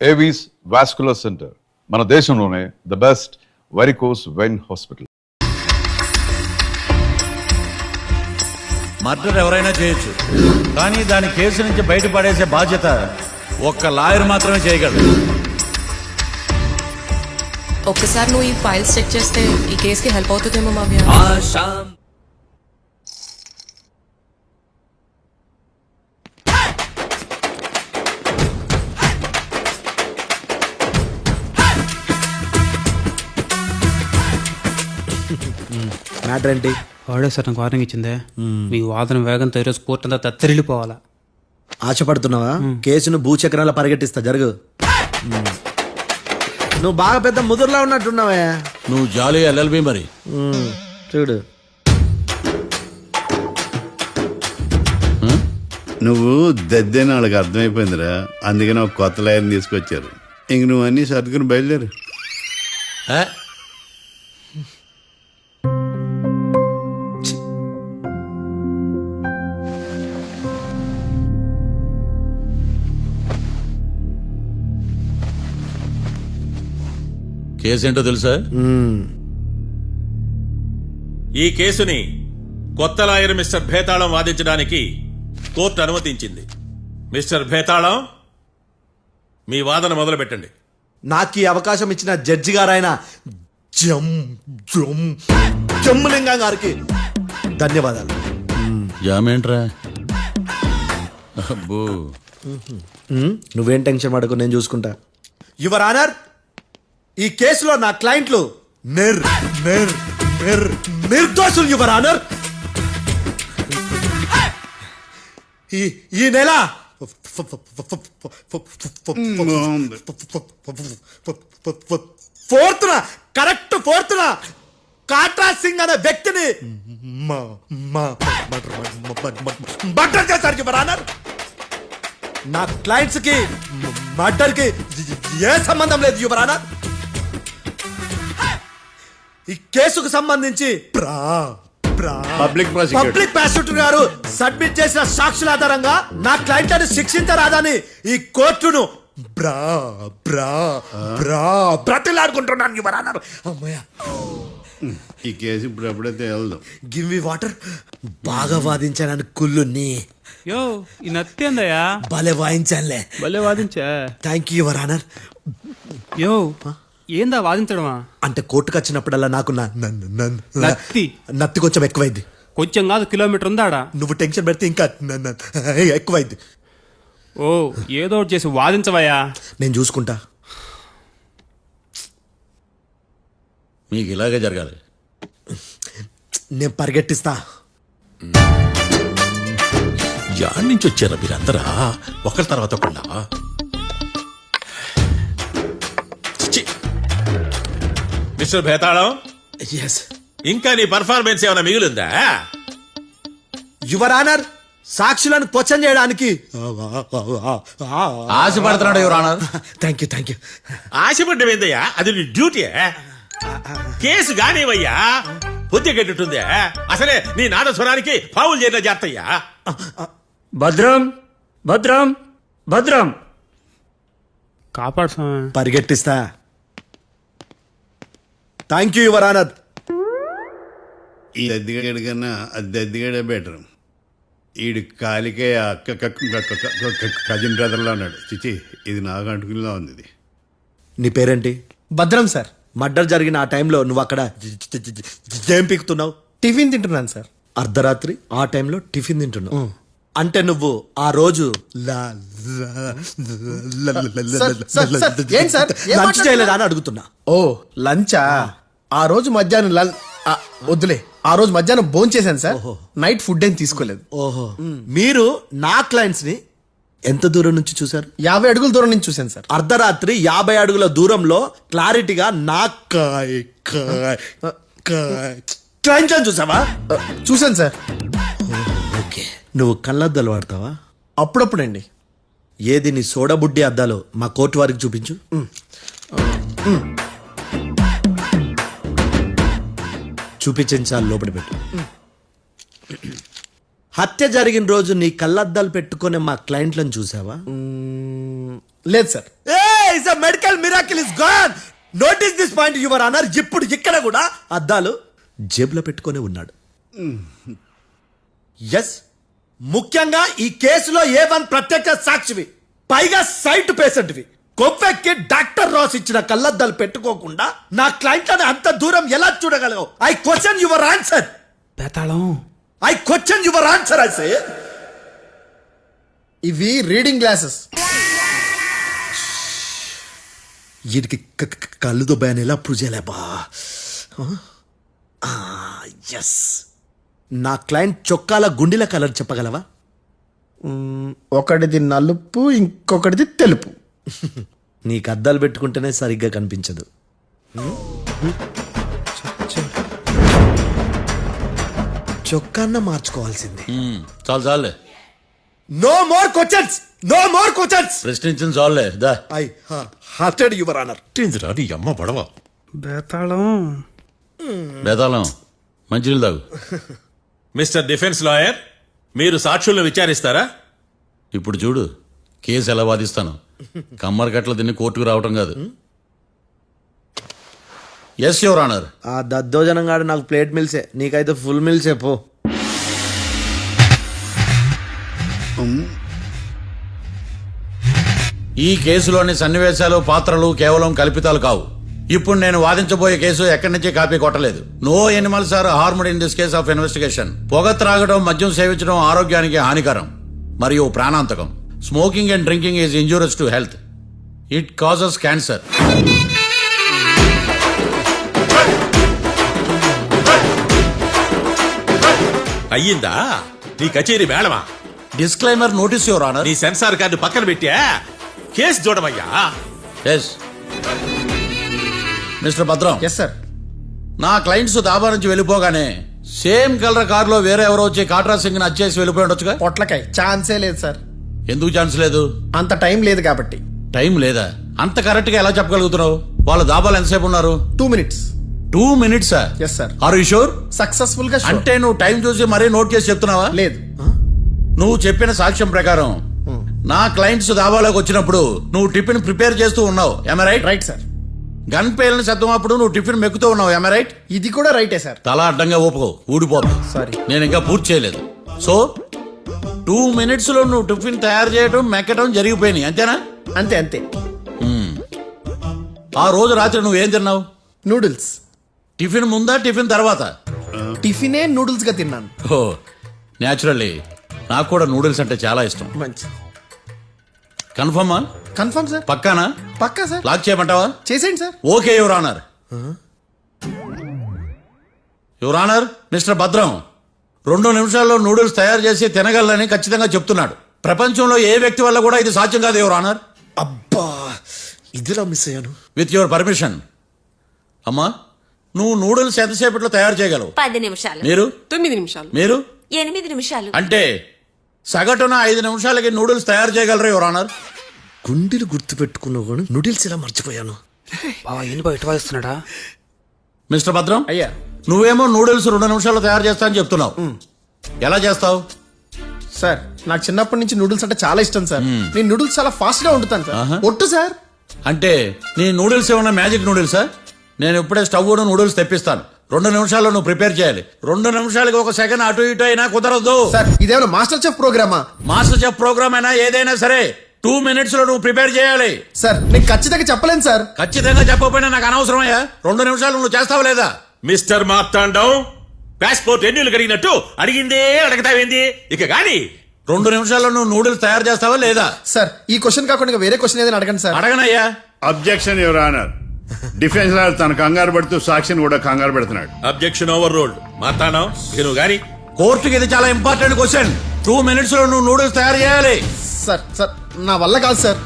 Avis vascular centre మన దేశంలోనే the best varicose vein hospital. Murder ఎవరైనా చేయొచ్చు, కానీ దాని కేసు నుంచి బయటపడేసే బాధ్యత ఒక్క లాయర్ మాత్రమే చేయగలడు. ఒక్కసారి నువ్వు ఈ ఫైల్స్ చెక్ చేస్తే ఈ కేసుకి హెల్ప్ అవుతుందేమో మావ్య. మ్యాటర్ ఏంటి? వాడే సార్ నాకు వార్నింగ్ ఇచ్చిందే, మీ వాదన వేగంతో ఈరోజు కోర్టు అంతా తత్తరిల్లిపోవాలా. ఆశపడుతున్నావా? కేసును భూచక్రాల పరిగెట్టిస్తా, జరుగు. నువ్వు బాగా పెద్ద ముదురులా ఉన్నట్టున్నావే. నువ్వు జాలి ఎల్ఎల్బి మరి. చూడు, నువ్వు దద్దని వాళ్ళకి అర్థమైపోయిందిరా, అందుకని ఒక కొత్త లాయర్ని తీసుకొచ్చారు. ఇంక నువ్వు అన్నీ సర్దుకుని బయలుదేరు. కేసేంటో తెలుసా? ఈ కేసుని కొత్త లాయర్ మిస్టర్ భేతాళం వాదించడానికి కోర్టు అనుమతించింది. మిస్టర్ భేతాళం, మీ వాదన మొదలు పెట్టండి. నాకు ఈ అవకాశం ఇచ్చిన జడ్జి గారైన జమ్ములింగం గారికి ధన్యవాదాలు. జామేంట్రా? అబ్బో, నువ్వేం టెన్షన్ పడకు, నేను చూసుకుంటా. యువర్ ఆనర్, ఈ కేసులో నా క్లయింట్లు నిర్దోషులు యువర్ ఆనర్. ఈ నెల 4th కాట్రా సింగ్ అనే వ్యక్తిని మర్డర్ చేశారు యువర్ ఆనర్. నా క్లయింట్స్ కి మర్డర్ కి ఏ సంబంధం లేదు యువర్ ఆనర్. ఈ కేసుకు సంబంధించి పబ్లిక్ ప్రాసిక్యూటర్ గారు సబ్మిట్ చేసిన సాక్షుల ఆధారంగా నా క్లయింట్ శిక్షించరాదని ఈ కోర్టును బ్రతిలాడుకుంటున్నాను యువర్ ఆనర్. అమ్మయ్య, ఈ కేసు ఇప్పుడు ఎప్పుడైతే వెళ్దాం. Give me water. బాగా వాదించానని కుళ్ళుని. యో, ఈ నత్తేందయ్యా? భలే వాయించానులే. భలే వాదించా. Thank you your honour. Yo, ఏందా వాదించడమా? అంటే కోర్టుకు వచ్చినప్పుడల్లా నాకు నత్తి కొంచెం ఎక్కువైంది. కొంచెం కాదు, కిలోమీటర్ ఉందాడా. నువ్వు టెన్షన్ పెడితే ఇంకా ఎక్కువైంది. ఓ, ఏదో ఒకటి చేసి వాదించవయ్యా. నేను చూసుకుంటా. మీకు ఇలాగే జరగాలి. నేను పరిగెట్టిస్తా. యాడ్ నుంచి వచ్చారా మీరందరా ఒకరి తర్వాత ఒకళ్ళ? మిస్టర్ భేతాళం, ఎస్ ఇంకా నీ పర్ఫార్మెన్స్ ఏమైనా మిగిలిందా? యువర్ ఆనర్, సాక్షులను క్వశ్చన్ చేయడానికి ఆశపడుతున్నాడు యువర్ ఆనర్. Thank you. ఆశపడ్డం ఏందయ్యా? అది నీ డ్యూటీ. కేసు గానేవయ్యా, బుద్ధి గట్టుందే. అసలే నీ నాదస్వరానికి పావులు చేరిన జాతయ్యా. భద్రం భద్రం భద్రం. కాపాడు స్వామి. పరిగెట్టిస్తా. Thank you your honour. ఈ దద్దిగడి కన్నా అది దద్దిగడే బెటర్. ఈడు కాలికే కజిన్ బ్రదర్లో ఉన్నాడు. చిచి, ఇది నాకు అంటుకునిలా ఉంది. ఇది నీ పేరేంటి? భద్రం సార్. మర్డర్ జరిగిన ఆ టైంలో నువ్వు అక్కడ ఏం పీకుతున్నావు? టిఫిన్ తింటున్నాను సార్. అర్ధరాత్రి ఆ టైంలో టిఫిన్ తింటున్నావు అంటే నువ్వు ఆ రోజు లంచ్ చేయలేదా అని అడుగుతున్నా. ఓ, లంచా? ఆ రోజు మధ్యాహ్నం వద్దులే, ఆ రోజు మధ్యాహ్నం భోజనం చేశాను సార్. నైట్ ఫుడ్ ఏం తీసుకోలేదు. ఓహో, మీరు నా క్లయింట్స్ ని ఎంత దూరం నుంచి చూసారు? 50 అడుగుల దూరం నుంచి చూశాను సార్. అర్ధరాత్రి 50 అడుగుల దూరంలో క్లారిటీగా నా క్లయింట్ చూసావా? చూశాను సార్. ఓకే, నువ్వు కళ్ళద్దాలు వాడతావా? అప్పుడప్పుడండి. ఏది నీ సోడబుడ్డి అద్దాలు మా కోర్టు వారికి చూపించు. చూపించాలి, లోపల పెట్టు. హత్య జరిగిన రోజు నీ కళ్ళద్దాలు పెట్టుకునే మా క్లయింట్లను చూసావా? లేదు sir. Is a medical miracle is gone. Notice this point your honour. ఇప్పుడు ఇక్కడ కూడా అద్దాలు జేబులో పెట్టుకొని ఉన్నాడు. ఎస్, ముఖ్యంగా ఈ కేసులో A1 ప్రత్యక్ష సాక్షివి, పైగా సైట్ పేషెంట్వి. కొవ్వెక్కి డాక్టర్ రాస్ ఇచ్చిన కళ్ళద్దాలు పెట్టుకోకుండా నా క్లయింట్లను అంత దూరం ఎలా చూడగలవు? I question your answer. బేతాళం I question your answer. I say ఇవి రీడింగ్ గ్లాసెస్. వీటికి కళ్ళు దుబ్బాయని ఎలా ప్రూవ్ చేయలేబా? ఎస్, నా క్లయింట్ చొక్కాల గుండెల కలర్ చెప్పగలవా? ఒకటిది నలుపు, ఇంకొకటిది తెలుపు. నీకు అద్దాలు పెట్టుకుంటేనే సరిగ్గా కనిపించదు. చొక్కాన్న మార్చుకోవాల్సింది. చాలు చాలులే, no more questions, no more questions. ప్రశ్నించిన చాలులే దా. I hurted your honour. నీ అమ్మ పడవ. బేతాళం బేతాళం మంచినీళ్ళు తాగు. మిస్టర్ డిఫెన్స్ లాయర్, మీరు సాక్షులను విచారిస్తారా? ఇప్పుడు చూడు కేసు ఎలా వాదిస్తాను. కమ్మరి కట్ల తిని కోర్టుకు రావటం కాదు. Yes your honour. ఆ దద్దోజనం గాడు నాకు ప్లేట్ మిల్సే, నీకైతే ఫుల్ మిల్సే పో. ఈ కేసులోని సన్నివేశాలు, పాత్రలు కేవలం కల్పితాలు కావు. ఇప్పుడు నేను వాదించబోయే కేసు ఎక్కడి నుంచి కాపీ కొట్టలేదు. No animals are harmed in this case of investigation. పొగ త్రాగడం, మద్యం సేవించడం ఆరోగ్యానికి హానికరం మరియు ప్రాణాంతకం. Smoking and drinking is injurious to health. It causes cancer. అయ్యిందా నీ కచేరీ మేడమా? Disclaimer notice your honour. నీ సెన్సార్ కార్డు పక్కన పెట్టా కేసు చూడమయ్యా. Yes mister Bhadram. Yes sir. నా క్లయింట్స్ దాబా నుంచి వెళ్ళిపోగానే సేమ్ కలర్ కారులో వేరే ఎవరో వచ్చి కాట్రా సింగ్ ని అచ్చేసి వెళ్ళిపోయి ఉండొచ్చుగా. పొట్లకాయ ఛాన్సే లేదు సార్. ఎందుకు ఛాన్స్ లేదు? అంత టైం లేదు కాబట్టి. టైం లేదా? అంత కరెక్ట్ గా ఎలా చెప్పగలుగుతున్నావు? వాళ్ళ దాబాలు ఎంతసేపు ఉన్నారు? 2 minutes. 2 minutes? Yes sir. Are you sure? Successful గా sure. అంటే నువ్వు టైం చూసి మరీ నోట్ చేసి చెప్తున్నావా? లేదు. నువ్వు చెప్పిన సాక్ష్యం ప్రకారం నా క్లయింట్స్ దాబాలోకి వచ్చినప్పుడు నువ్వు టిఫిన్ ప్రిపేర్ చేస్తూ ఉన్నావు. am I right? Right sir. Gun పేలిన శబ్దం అప్పుడు నువ్వు టిఫిన్ మెక్కుతూ ఉన్నావు. am I right? ఇది కూడా రైటే సార్. తల అడ్డంగా ఊపుకో, ఊడిపోతుంది. సారీ. నేను ఇంకా పూర్తి చేయలేదు. సో 2 minutes లో నువ్వు టిఫిన్ తయారు చేయడం, మెక్కడం జరిగిపోయినాయి, అంతేనా? అంతే అంతే. ఆ రోజు రాత్రి నువ్వేం తిన్నావు? నూడిల్స్. టిఫిన్ ముందా, టిఫిన్ తర్వాత? టిఫినే నూడిల్స్ గా తిన్నాను. ఓ న్యాచురల్లీ నాకు కూడా నూడిల్స్ అంటే చాలా ఇష్టం. మంచి. కన్ఫర్మా? Confirm sir. పక్కానా? పక్కా సార్. లాక్ చేయమంటావా? చేసేయండి sir. Okay your honour. Your honour, mister Bhadram 2 నిమిషాల్లో నూడిల్స్ తయారు చేసి తినగలని ఖచ్చితంగా చెప్తున్నాడు. ప్రపంచంలో ఏ వ్యక్తి వల్ల కూడా ఇది సాధ్యం కాదు యువర్ ఆనర్. అబ్బా, ఇదిలా మిస్ అయ్యాను. With your permission. అమ్మా, నువ్వు నూడిల్స్ ఎంతసేపట్లో తయారు చేయగలవు? 10 నిమిషాలు. మీరు? 9 నిమిషాలు. మీరు? 8 నిమిషాలు. అంటే సగటున 5 నిమిషాలకి నూడిల్స్ తయారు చేయగలరు యువర్ ఆనర్. గుండెలు గుర్తు పెట్టుకున్నావు కానీ నూడిల్స్ ఇలా మర్చిపోయాను. బావా ఏంటి బయట వాదిస్తున్నాడా? మిస్టర్ భద్రం, అయ్యా. నువ్వేమో నూడిల్స్ 2 నిమిషాల్లో తయారు చేస్తా అని చెప్తున్నావు. ఎలా చేస్తావు? సార్ నాకు చిన్నప్పటి నుంచి నూడిల్స్ అంటే చాలా ఇష్టం సార్. నేను నూడిల్స్ చాలా ఫాస్ట్ గా వండుతాను సార్. ఒట్టు సార్. అంటే నీ నూడిల్స్ ఏమన్నా మ్యాజిక్ నూడిల్సా? నేను ఇప్పుడే స్టవ్ నూడిల్స్ తెప్పిస్తాను. 2 నిమిషాల్లో నువ్వు ప్రిపేర్ చేయాలి. 2 నిమిషాలకి 1 సెకండ్ అటు ఇటు అయినా కుదరదు. సార్ ఇదేమైనా మాస్టర్ చెఫ్ ప్రోగ్రామా? మాస్టర్ చెఫ్ ప్రోగ్రామ్ అయినా ఏదైనా సరే 2 minutes లో నువ్వు ప్రిపేర్ చేయాలి. సార్ నేను ఖచ్చితంగా చెప్పలేను సార్. ఖచ్చితంగా చెప్పకపోయినా నాకు అనవసరమయ్యా. 2 నిమిషాలు నువ్వు చేస్తావా లేదా? మిస్టర్ మార్తాండం, పాస్పోర్ట్ ఎన్నిళ్ళు కడిగినట్టు అడిగిందే అడగతావేంది? ఇక గాని 2 నిమిషాల్లో నువ్వు నూడిల్స్ తయారు చేస్తావా లేదా? సార్ ఈ క్వశ్చన్ కాకుండా ఇంకా వేరే క్వశ్చన్ ఏదైనా అడగండి సార్. అడగనయ్యా. Objection your honour. Defence lawyer తన కంగారు పడుతూ సాక్షిని కూడా కంగారు పెడుతున్నాడు. Objection over ruled. మార్తాండం, ఇక నువ్వు గాని కోర్టుకి ఇది చాలా ఇంపార్టెంట్ క్వశ్చన్. 2 minutes లో నువ్వు నూడిల్స్ తయారు చేయాలి. సార్ సార్ నా వల్ల కాదు సార్.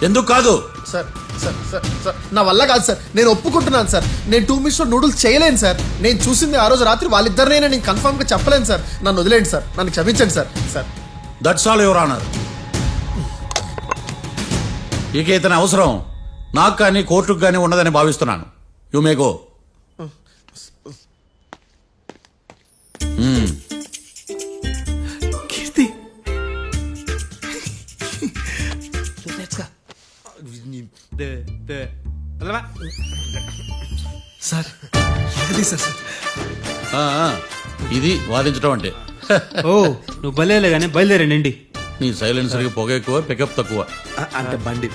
ఎందుకు కాదు? సార్ సార్ సార్ సార్ నా వల్ల కాదు సార్. నేను ఒప్పుకుంటున్నాను సార్. నేను 2 minutes లో నూడిల్స్ చేయలేను సార్. నేను చూసింది ఆ రోజు రాత్రి వాళ్ళిద్దరినైనా నేను కన్ఫర్మ్ గా చెప్పలేను సార్. నన్ను వదిలేండి సార్. నన్ను క్షమించండి sir. Sir that's all your honour. ఇక ఇతని అవసరం నాకు కానీ కోర్టుకు కానీ ఉండదని భావిస్తున్నాను. You may go. Keerthi sir ఏది సార్ ఆ, ఆ, ఇది వాదించడం అంటే ఓ నువ్వు బలేలే కానీ బయలుదేరండి. నీ సైలెన్సర్కి పొగ ఎక్కువ పికప్ తక్కువ. అంటే బండి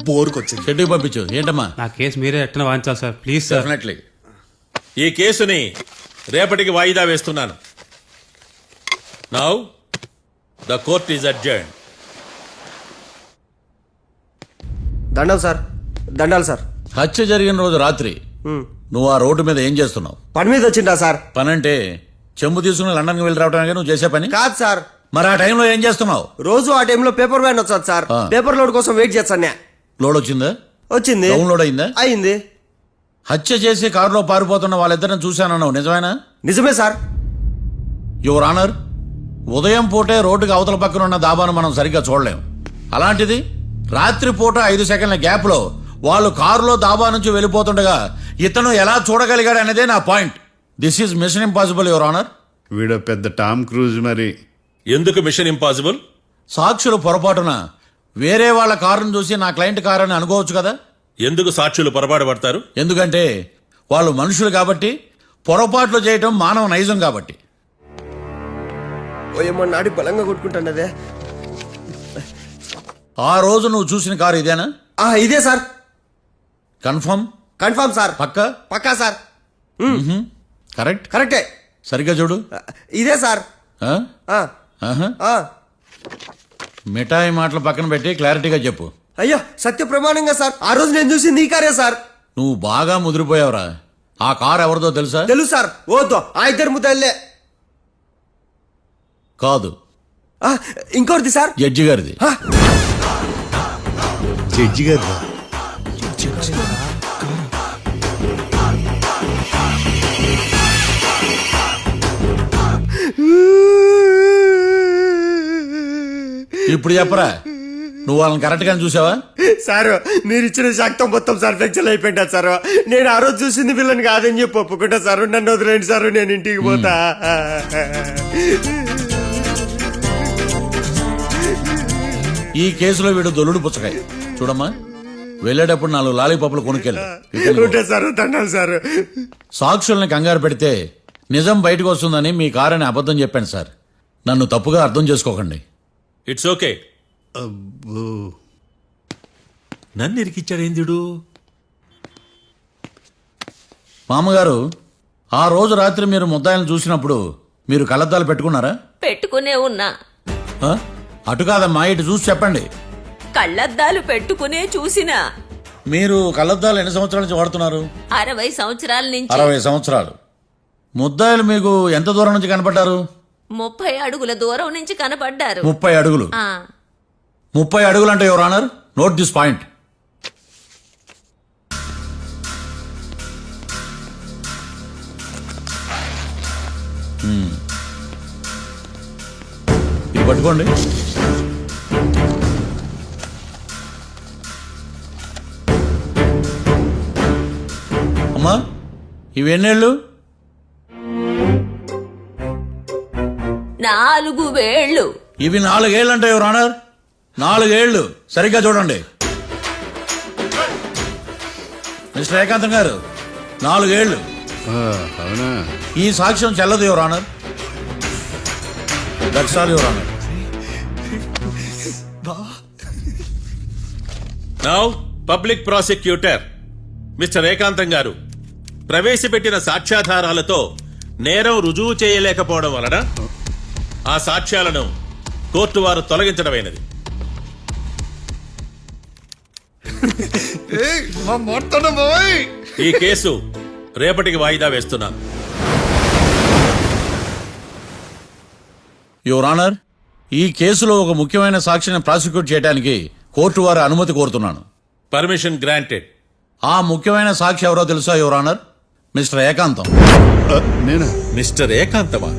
బోరుకొచ్చింది. షెడ్యూకి పంపించు. ఏంటమ్మా? నా కేసు మీరే ఎట్టన వాయించాలి సార్, ప్లీజ్ సార్. డెఫినెట్లీ. ఈ కేసుని రేపటికి వాయిదా వేస్తున్నాను. Now the court is adjourn. దండం సార్, దండాలి సార్. హత్య జరిగిన రోజు రాత్రి నువ్వు ఆ రోడ్డు మీద ఏం చేస్తున్నావు? పని మీద వచ్చిందా సార్? పని అంటే చెంబు తీసుకుని లండన్కి వెళ్ళి రావడానికి నువ్వు చేసే పని కాదు సార్, మరి ఆ టైంలో ఏం చేస్తున్నావు? రోజు ఆ టైంలో పేపర్ వ్యాన్ వచ్చాది సార్. ఆ. పేపర్ లోడ్ కోసం వెయిట్ చేస్తాను. లోడ్ వచ్చిందా? వచ్చింది. డౌన్లోడ్ అయిందా? అయింది. హత్య చేసి కారులో పారిపోతున్న వాళ్ళిద్దరిని చూశానన్నావు, నిజమేనా? నిజమే సార్. యువర్ ఆనర్, ఉదయం పూటే రోడ్డుకి అవతల పక్కన ఉన్న దాబాను మనం సరిగ్గా చూడలేం. అలాంటిది రాత్రి పూట 5 సెకండ్ల గ్యాప్ లో వాళ్ళు కారులో దాబా నుంచి వెళ్ళిపోతుండగా ఇతను ఎలా చూడగలిగాడు అనేదే నా point. This is mission impossible your honour. వీడో పెద్ద టామ్ క్రూజ్ మరి. ఎందుకు మిషన్ ఇంపాసిబుల్? సాక్షులు పొరపాటున వేరే వాళ్ళ కారును చూసి నా క్లయింట్ కారు అని అనుకోవచ్చు కదా. ఎందుకు సాక్షులు పొరపాటు పడతారు? ఎందుకంటే వాళ్ళు మనుషులు కాబట్టి, పొరపాట్లు చేయటం మానవ నైజం కాబట్టి. ఓయమ్మ నాడి బలంగా కొట్టుకుంటానదే. ఆ రోజు నువ్వు చూసిన కారు ఇదేనా? ఇదే సార్. కన్ఫర్మ్? Confirm sir. పక్కా? పక్కా సార్. కరెక్ట్? కరెక్టే. సరిగ్గా చూడు. ఇదే సార్. ఆ? ఆ, ఆహా. ఆ. మిఠాయి మాటలు పక్కన పెట్టి క్లారిటీగా చెప్పు. అయ్యో సత్య ప్రమాణంగా సార్, ఆ రోజు నేను చూసింది ఈ కారే సార్. నువ్వు బాగా ముదిరిపోయావురా. ఆ కారు ఎవరిదో తెలుసా? తెలుసు సార్. ఓతో ఆ ఇద్దరు ముద్దల్లే. కాదు, ఇంకోటిది సార్. జడ్జి గారిది. జడ్జి గారు ఇప్పుడు చెప్పరా, నువ్వు వాళ్ళని కరెక్ట్ గానే చూసావా? సార్ మీరు ఇచ్చిన శాక్తం మొత్తం సార్ ఫ్లెక్చర్ అయిపోయింటా సార్. నేను ఆ రోజు చూసింది వీళ్ళని కాదని చెప్పి ఒప్పుకుంటా సార్. నన్ను వదిలేండి సార్, నేను ఇంటికి పోతా. ఈ కేసులో వీడు దొల్లుడు పుచ్చకాయ. చూడమ్మా, వెళ్ళేటప్పుడు 4 లాలీపాపులు కొనుక్కెళ్ళు. ఉంటే సార్, దండాలి సార్. సాక్షుల్ని కంగారు పెడితే నిజం బయటకు వస్తుందని మీ కారని అబద్ధం చెప్పాను సార్. నన్ను తప్పుగా అర్థం చేసుకోకండి. It's okay. అబ్బో. నన్ను ఇరికిచ్చాడేందుడు? మామగారు, ఆ రోజు రాత్రి మీరు ముద్దాయిలను చూసినప్పుడు మీరు కళ్ళద్దాలు పెట్టుకున్నారా? పెట్టుకునే ఉన్నా. ఆ? అటు కాదమ్మా, ఇటు చూసి చెప్పండి. కళ్ళద్దాలు పెట్టుకునే చూసినా. మీరు కళ్ళద్దాలు ఎన్ని సంవత్సరాల నుంచి వాడుతున్నారు? 60 సంవత్సరాల నుంచి. 60 సంవత్సరాలు. ముద్దాయిలు మీకు ఎంత దూరం నుంచి కనపడ్డారు? 30 అడుగుల దూరం నుంచి కనపడ్డారు. 30 అడుగులు. ఆ, 30 అడుగులు అంటే your honour, note this point. ఇది పట్టుకోండి. అమ్మా, ఇవి ఎన్నేళ్ళు? 4 వేళ్ళు. ఇవి 4 ఏళ్ళు అంటే యువర్ ఆనర్, 4 ఏళ్ళు. సరిగ్గా చూడండి మిస్టర్ ఏకాంతం గారు, 4 ఏళ్ళు. అవునా? ఈ సాక్ష్యం చెల్లదు your honour. That's all your honour. Now public prosecutor mister ఏకాంతం గారు ప్రవేశపెట్టిన సాక్ష్యాధారాలతో నేరం రుజువు చేయలేకపోవడం వలన ఆ సాక్ష్యాలను కోర్టు వారు తొలగించడమైనది. ఈ కేసు రేపటికి వాయిదా వేస్తున్నాను. యువర్ ఆనర్, ఈ కేసులో ఒక ముఖ్యమైన సాక్షిని ప్రాసిక్యూట్ చేయడానికి కోర్టు వారి అనుమతి కోరుతున్నాను. Permission granted. ఆ ముఖ్యమైన సాక్షి ఎవరో తెలుసా యువర్ ఆనర్? మిస్టర్ ఏకాంతం. నేనా? మిస్టర్ ఏకాంతమా?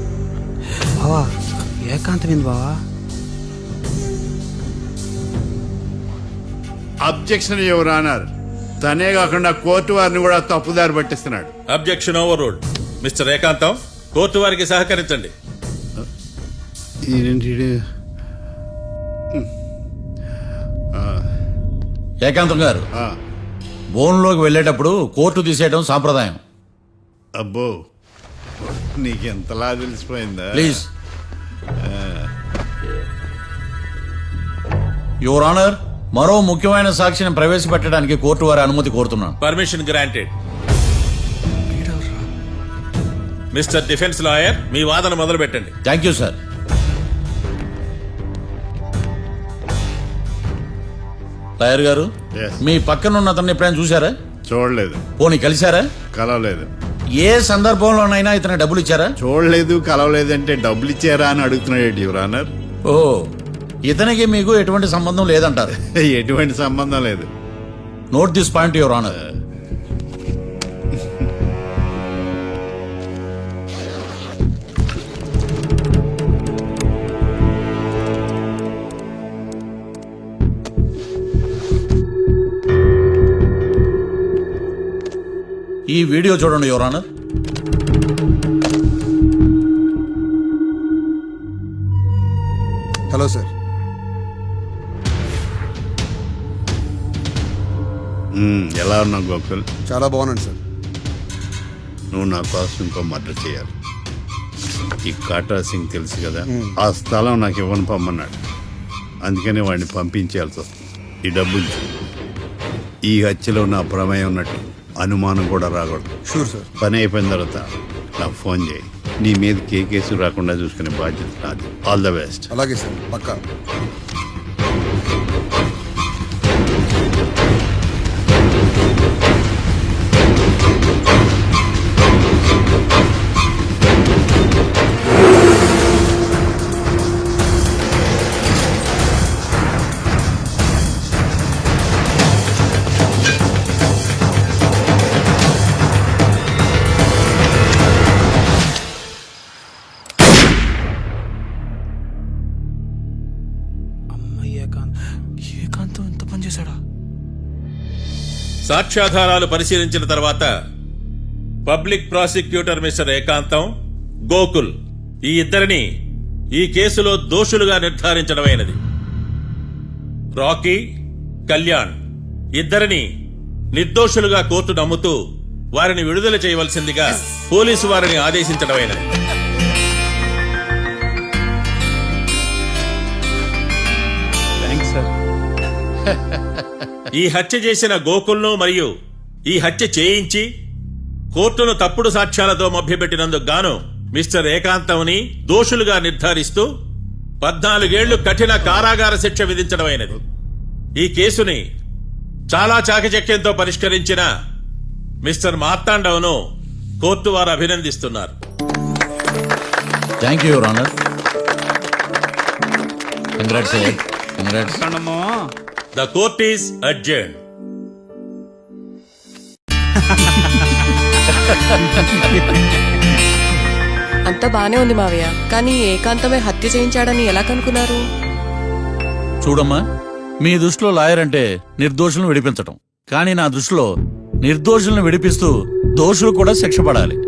బావా ఏకాంతమైంది బావా. Objection your honour. తనే కాకుండా కోర్టు వారిని కూడా తప్పుదారి పట్టిస్తున్నాడు. Objection overruled. Mister Ekantham, court వారికి సహకరించండి. ఏంటి? ఏకాంతం గారు, ఆ, బోన్లోకి వెళ్ళేటప్పుడు కోర్టు తీసేయడం సాంప్రదాయం. అబ్బో నీకెంతలా తెలిసిపోయిందా? ప్లీజ్. యువర్ ఆనర్, మరో ముఖ్యమైన సాక్షిని ప్రవేశపెట్టడానికి కోర్టు వారి అనుమతి కోరుతున్నాను. Permission granted. Mister defence lawyer, మీ వాదన మొదలు పెట్టండి. Thank you sir. లాయర్ గారు, Yes. మీ పక్కన ఉన్న అతన్ని ఎప్పుడైనా చూసారా? చూడలేదు, పోనీ కలిశారా? కలవలేదు. ఏ సందర్భంలోనైనా ఇతను డబ్బులు ఇచ్చారా? చూడలేదు, కలవలేదంటే డబ్బులు ఇచ్చారా అని అడుగుతున్నాడు యువర్ ఆనర్. ఓ, ఇతనికి మీకు ఎటువంటి సంబంధం లేదంటారు. ఎటువంటి సంబంధం లేదు. Note this point your honour. ఈ వీడియో చూడండి యువర్ ఆనర్. Hello sir. ఎలా ఉన్నావు గోకుల్? చాలా బాగున్నాను సార్. నువ్వు నా కోసం ఇంకో మర్డర్ చేయాలి. ఈ కాటా సింగ్ తెలుసు కదా, ఆ స్థలం నాకు ఇవ్వని పమ్మన్నాడు. అందుకని వాడిని పంపించాల్సి వస్తుంది. ఈ డబ్బులు ఈ హత్యలో నా ప్రమేయం ఉన్నట్టు అనుమానం కూడా రాకూడదు. Sure sir. పని అయిపోయిన తర్వాత నాకు ఫోన్ చేయి. నీ మీద ఏ కేసు రాకుండా చూసుకునే బాధ్యత నాది. All the best. అలాగే సార్, పక్కా. ఏకాంతం ఎంత పని చేశాడా? సాక్ష్యాధారాలు పరిశీలించిన తర్వాత పబ్లిక్ ప్రాసిక్యూటర్ మిస్టర్ ఏకాంతం, గోకుల్ ఈ ఇద్దరిని ఈ కేసులో దోషులుగా నిర్ధారించడమైనది. రాకీ, కళ్యాణ్ ఇద్దరిని నిర్దోషులుగా కోర్టు నమ్ముతూ వారిని విడుదల చేయవలసిందిగా పోలీసు వారిని ఆదేశించడమైనది. Thanks sir. ఈ హత్య చేసిన గోకుల్ను మరియు ఈ హత్య చేయించి కోర్టును తప్పుడు సాక్ష్యాలతో మభ్యపెట్టినందుకు గాను మిస్టర్ ఏకాంతంని దోషులుగా నిర్ధారిస్తూ 14 ఏళ్లు కఠిన కారాగార శిక్ష విధించడమైనది. ఈ కేసుని చాలా చాకచక్యంతో పరిష్కరించిన మిస్టర్ మార్తాండవను కోర్టు వారు అభినందిస్తున్నారు. Thank you your honour. Congrats. Congrats. The court is adjourned. అంతా బానే ఉంది మావయ్య, కానీ ఏకాంతమే హత్య చేయించాడని ఎలా కనుక్కున్నారు? చూడమ్మా, మీ దృష్టిలో లాయర్ అంటే నిర్దోషులను విడిపించటం, కానీ నా దృష్టిలో నిర్దోషులను విడిపిస్తూ దోషులు కూడా శిక్ష పడాలి.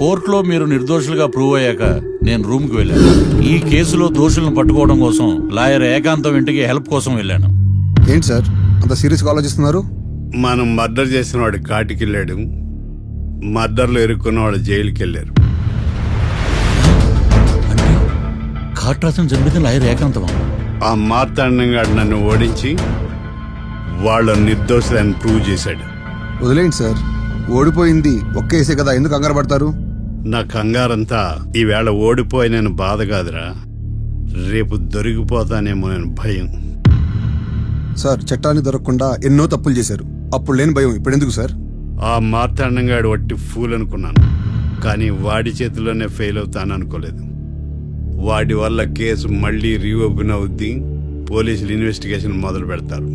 కోర్టులో మీరు నిర్దోషులుగా ప్రూవ్ అయ్యాక నేను రూమ్కి వెళ్ళాను. ఈ కేసులో దోషులను పట్టుకోవడం కోసం లాయర్ ఏకాంతం ఇంటికి హెల్ప్ కోసం వెళ్ళాను. ఏంటి సార్ అంత సీరియస్గా ఆలోచిస్తున్నారు? మనం మర్డర్ చేసిన వాడు కాటికి వెళ్ళాడు, మర్డర్లో ఇరుక్కున్న వాడు జైలుకి వెళ్ళారు. అంటే కాట్రాసన్ చంపితే లాయర్ ఏకాంతమా? ఆ మార్తాండంగాడు నన్ను ఓడించి వాళ్ళ నిర్దోషులని ప్రూవ్ చేశాడు. వదిలేండి సార్, ఓడిపోయింది ఒక్కేసే కదా, ఎందుకు కంగారు పడతారు? నా కంగారంతా ఈవేళ ఓడిపోయినని బాధ కాదురా, రేపు దొరికిపోతానేమో నేను భయం. సార్, చట్టాన్ని దొరకకుండా ఎన్నో తప్పులు చేశారు, అప్పుడు లేని భయం ఇప్పుడెందుకు సార్? ఆ మార్తాండంగాడు వట్టి ఫూల్ అనుకున్నాను, కానీ వాడి చేతిలోనే ఫెయిల్ అవుతాను అనుకోలేదు. వాడి వల్ల కేసు మళ్ళీ రీఓపెన్ అవుద్ది, పోలీసులు ఇన్వెస్టిగేషన్ మొదలు పెడతారు.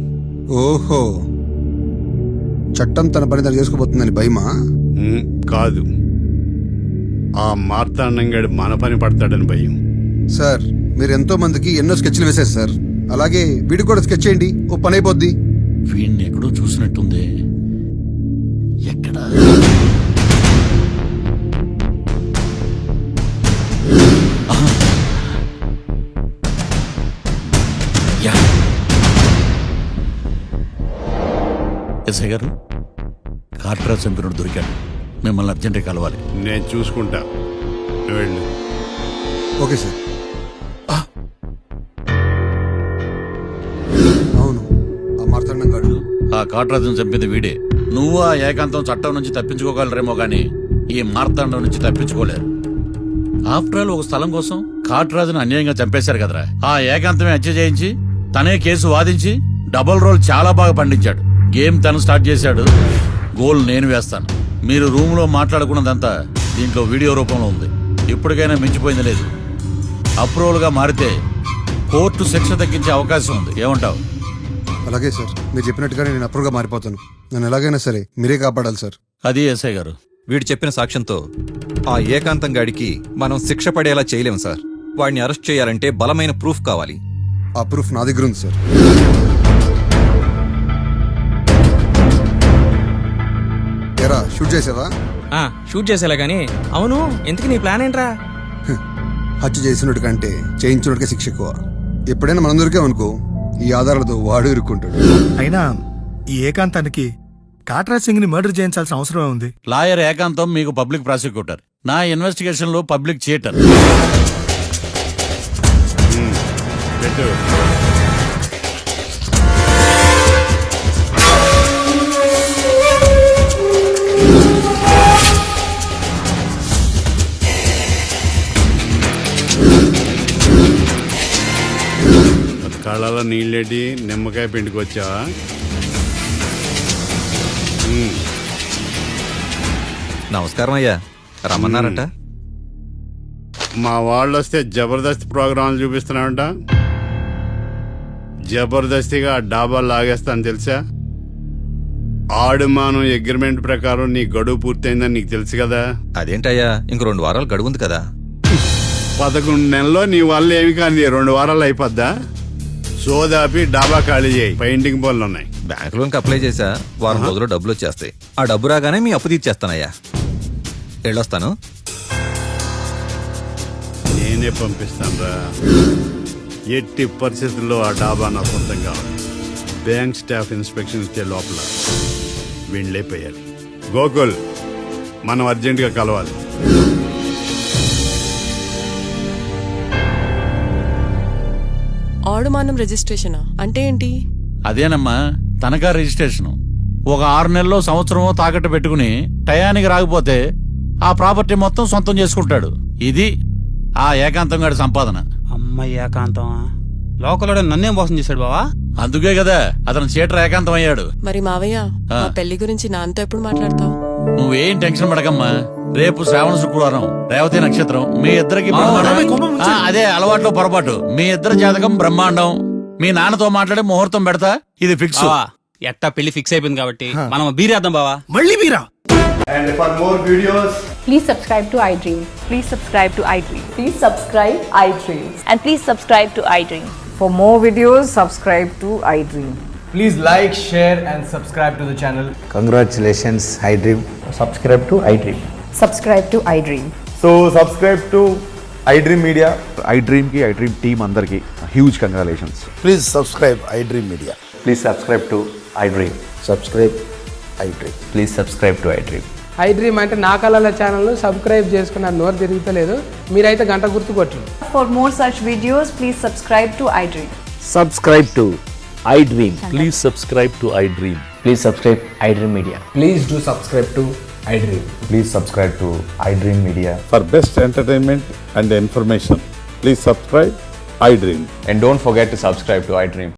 ఓహో, చట్టం తన పని తను చేసుకోబోతుందని భయమా? కాదు, ఆ మార్తాండంగాడు మన పని పడతాడని భయం. సార్, మీరు ఎంతో మందికి ఎన్నో స్కెచ్లు వేశారు సార్, అలాగే వీడికి కూడా స్కెచ్ చేయండి, ఓ పని అయిపోద్ది. వీడిని ఎక్కడో చూసినట్టుంది. ఎక్కడా? ఎస్ఐ గారు, కాట్రా చంపినోడు దొరికాడు. మిమ్మల్ని అర్జెంటుగా కలవాలి. నేను చూసుకుంటా, నువ్వు వెళ్ళు. Okay sir. అవును, ఆ మార్తాండం గాడు. ఆ కాట్రాజును చంపింది వీడే. నువ్వు ఆ ఏకాంతం చట్టం నుంచి తప్పించుకోగలరేమో గాని ఈ మార్తాండం నుంచి తప్పించుకోలేరు. ఆఫ్టర్ ఆల్ ఒక స్థలం కోసం కాట్రాజును అన్యాయంగా చంపేశారు కదరా. ఆ ఏకాంతమే హత్య చేయించి తనే కేసు వాదించి డబుల్ రోల్ చాలా బాగా పండించాడు. గేమ్ తను స్టార్ట్ చేశాడు, గోల్ నేను వేస్తాను. మీరు రూమ్ లో మాట్లాడుకున్నదంతా దీంట్లో వీడియో రూపంలో ఉంది. ఇప్పటికైనా మించిపోయింది లేదు. అప్రూవల్ గా మారితే కోర్టు శిక్ష తగ్గించే అవకాశం ఉంది. ఏమంటావు? అలాగే సార్, మీరు చెప్పినట్టుగానే నేను అప్రూవ్గా మారిపోతాను. నన్ను ఎలాగైనా సరే మీరే కాపాడాలి సార్. అది ఎస్ఐ గారు. వీడు చెప్పిన సాక్ష్యంతో ఆ ఏకాంతం గాడికి మనం శిక్ష పడేలా చేయలేం సార్. వాడిని అరెస్ట్ చేయాలంటే బలమైన ప్రూఫ్ కావాలి. ఆ ప్రూఫ్ నా దగ్గర ఉంది సార్. ఎరా షూట్ చేసావా? షూట్ చేసేలా గానీ. అవును, ఎందుకు నీ ప్లాన్ ఏంట్రా? హత్య చేసినట్టు కంటే చేయించినట్టుగా శిక్ష ఎక్కువ. ఎప్పుడైనా మనం దొరికామనుకో, ఈ ఆధారాలతో వాడు ఇరుక్కుంటాడు. అయినా ఈ ఏకాంతానికి కాట్రా సింగ్ ని మర్డర్ చేయించాల్సిన అవసరం ఉంది. లాయర్ ఏకాంతం మీకు పబ్లిక్ ప్రాసిక్యూటర్, నా ఇన్వెస్టిగేషన్ లో పబ్లిక్ చీటర్. పెట్టు. కళ్ళలో నీళ్ళేటి నిమ్మకాయ పిండుకొచ్చావా? నమస్కారం అయ్యా, రమ్మన్నారట. మా వాళ్ళు వస్తే జబర్దస్త్ ప్రోగ్రాంలు చూపిస్తున్నావంట. జబర్దస్తిగా ఆ డాబాలు లాగేస్తాను తెలుసా? ఆడుమానం అగ్రిమెంట్ ప్రకారం నీ గడువు పూర్తయిందని నీకు తెలుసు కదా. అదేంటయ్యా, ఇంక 2 వారాలు గడువుంది కదా. 11 నెలల్లో నీ వల్ల ఏమి కానీ 2 వారాలు అయిపోద్దా? సోదాపి డాబా ఖాళీ చేయి, పెయింటింగ్ పనులు ఉన్నాయి. బ్యాంక్ లోన్కి అప్లై చేశా, వారం రోజుల్లో డబ్బులు వచ్చేస్తాయి. ఆ డబ్బు రాగానే మీ అప్పు తీర్చేస్తానయ్యా. వెళ్ళొస్తాను. నేనే పంపిస్తాను రా. ఎట్టి పరిస్థితుల్లో ఆ డాబా నా సొంతం కావాలి. బ్యాంక్ స్టాఫ్ ఇన్స్పెక్షన్ ఇచ్చే లోపల వీళ్ళైపోయారు. గోకుల్, మనం అర్జెంటుగా కలవాలి. ఆడుమానం రిజిస్ట్రేషనా అంటే ఏంటి? అదేనమ్మా, తనఖా రిజిస్ట్రేషన్. ఒక 6 నెలల్లో సంవత్సరమో తాకట్టు పెట్టుకుని టయానికి రాకపోతే ఆ ప్రాపర్టీ మొత్తం సొంతం చేసుకుంటాడు. ఇది ఆ ఏకాంతం గారి సంపాదన. అమ్మ ఏకాంతం లోకల్లో నన్నేం మోసం చేశాడు బావా? అందుకే కదా అతను చీటర్ ఏకాంతం అయ్యాడు. మరి మావయ్య, మా పెళ్లి గురించి నాన్నతో ఎప్పుడు మాట్లాడతావు? నువ్వేం టెన్షన్ పడకమ్మా. రేపు శ్రావణ శుక్రవారం, రేవతి నక్షత్రం. మీ ఇద్దరికి అదే అలవాట్లో పొరపాటు. మీ ఇద్దరి జాతకం బ్రహ్మాండం. మీ నాన్నతో మాట్లాడి ముహూర్తం పెడతా. ఇది ఫిక్స్. ఎట్టా పెళ్లి ఫిక్స్ అయిపోయింది కాబట్టి మనం బీరేద్దాం బావా. మళ్ళీ మీరా? And for more videos, Please subscribe to iDream. Please subscribe to iDream. Please subscribe iDream. And please subscribe to iDream. For more videos, subscribe to iDream. please like, share and subscribe to the channel. Congratulations, iDream. Subscribe to iDream. Subscribe to iDream. So subscribe to iDream Media. iDream ki iDream team andarki huge congratulations. Please subscribe iDream media. Please subscribe to iDream. Subscribe iDream. Please subscribe to iDream. iDream అంటే నా కళల channel subscribe చేసుకున్న నోరు తిరుగుతలేదు. మీరైతే గంట గుర్తు కొట్టండి. For more such videos, please subscribe to iDream. Subscribe to iDream. Please subscribe to iDream. Please subscribe iDream Media. Please do subscribe to iDream. Please subscribe to iDream Media. For best entertainment and information, please subscribe iDream. And don't forget to subscribe to iDream.